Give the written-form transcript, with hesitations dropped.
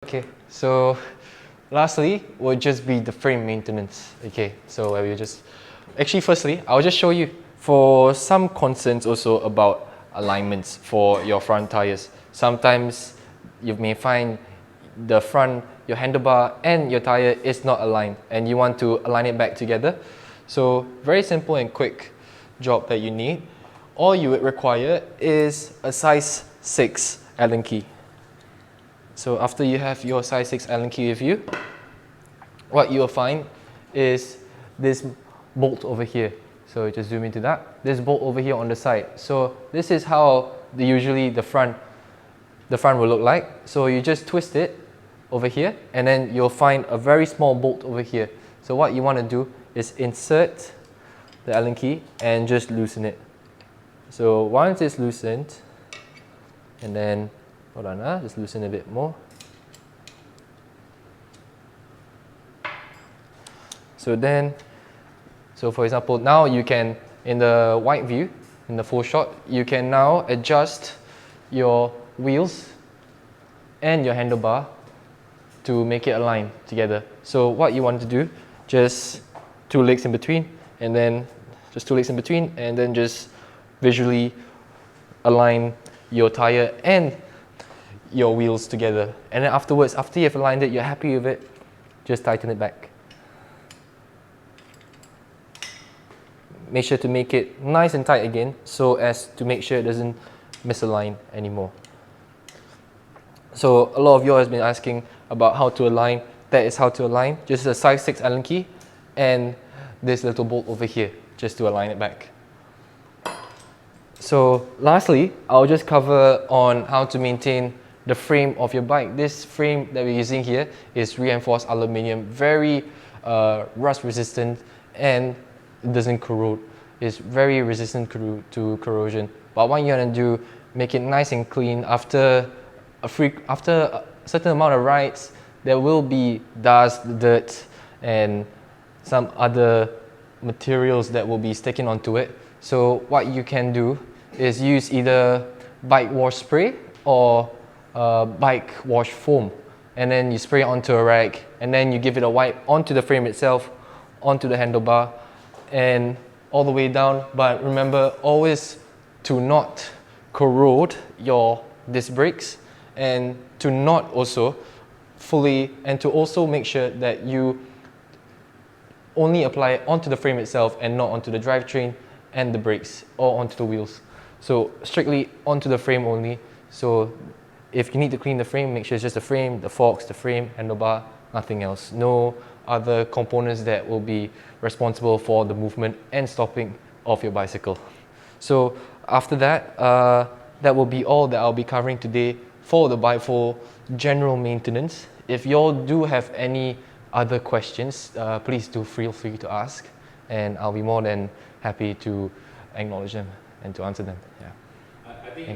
Okay, so lastly will just be the frame maintenance. Okay, so I will just firstly I'll just show you for some concerns also about alignments for your front tires. Sometimes you may find the front, your handlebar and your tire is not aligned and you want to align it back together. So very simple and quick job that you need. All you would require is a size 6 Allen key. So after you have your size 6 Allen key with you, what you will find is this bolt over here. So just zoom into that. This bolt over here on the side. So this is how usually the front will look like. So you just twist it over here and then you'll find a very small bolt over here. So what you want to do is insert the Allen key and just loosen it. So once it's loosened, and then hold on, just loosen a bit more. So for example, now you can, in the wide view, in the full shot, you can now adjust your wheels and your handlebar to make it align together. So what you want to do, just 2 legs in between, and then just 2 legs in between, and then just visually align your tire and your wheels together. And then afterwards, after you've aligned it, you're happy with it, just tighten it back. Make sure to make it nice and tight again so as to make sure it doesn't misalign anymore. So a lot of you has been asking about how to align. That is how to align. Just a size 6 Allen key and this little bolt over here just to align it back. So lastly, I'll just cover on how to maintain the frame of your bike. This frame that we're using here is reinforced aluminium, very rust resistant, and it doesn't corrode. It's very resistant to corrosion. But what you want to do, make it nice and clean. After a certain amount of rides, there will be dust, dirt, and some other materials that will be sticking onto it. So what you can do is use either bike wash spray or bike wash foam, and then you spray it onto a rag, and then you give it a wipe onto the frame itself, onto the handlebar, and all the way down. But remember always to not corrode your disc brakes, and to not also fully, and to also make sure that you only apply it onto the frame itself and not onto the drivetrain and the brakes or onto the wheels. So strictly onto the frame only. So if you need to clean the frame, make sure it's just the frame, the forks, the frame, handlebar, nothing else. No other components that will be responsible for the movement and stopping of your bicycle. So after that, that will be all that I'll be covering today for the bike for general maintenance. If you all do have any other questions, please do feel free to ask, and I'll be more than happy to acknowledge them and to answer them. Yeah. Thank you.